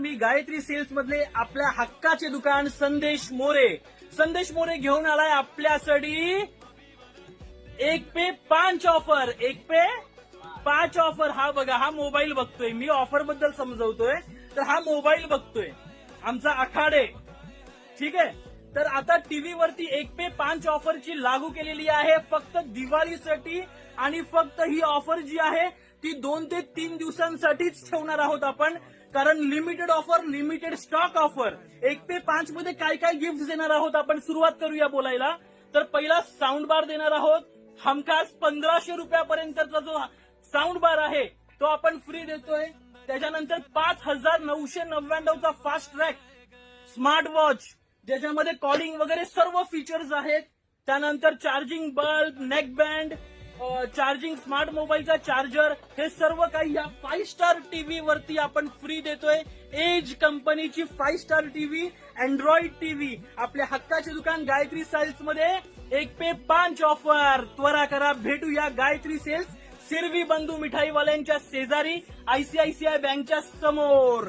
मी Gayatri cells मधले आपल्या हक्काचे दुकान संदेश मोरे. संदेश मोरे घेऊन आलाय आपल्यासाठी 1 पे 5 ऑफर. 1 पे 5 ऑफर. हा बघा, हा मोबाईल बघतोय मी, ऑफर बद्दल समजवतोय. तर हा मोबाईल बघतोय आमचा आखाडे, ठीक आहे. तर आता टीव्ही वरती 1 पे 5 ऑफरची लागू केलेली आहे फक्त दिवाळीसाठी. आणि फक्त ही ऑफर जी आहे ती 2 ते 3 दिवसांसाठीच ठेवणार आहोत आपण, कारण limited offer, limited stock offer. 1 पे 5 मध्ये काय काय गिफ्ट देणार आहोत आपण सुरुवात करूया बोलायला. तर पहिला साऊंड बार देणार आहोत. हमखास 1500 रुपयापर्यंतचा जो साऊंड बार आहे तो आपण फ्री देतोय. त्याच्यानंतर 5999चा फास्ट ट्रॅक स्मार्ट वॉच, ज्याच्यामध्ये कॉलिंग वगैरे सर्व फीचर्स आहेत. त्यानंतर charging bulb, neck band, charging smart मोबाईलचा चार्जर, हे सर्व काही या 5 स्टार टीव्ही वरती आपण फ्री देतोय. एज कंपनीची 5 स्टार टीव्ही, अँड्रॉइड टीव्ही आपल्या हक्काचे दुकान गायत्री सेल्स मध्ये 1 पे 5 ऑफर. त्वरा करा, भेटूया गायत्री सेल्स, सिरवी बंधू मिठाईवाल्यांच्या शेजारी, आयसीआयसीआय बँकच्या समोर.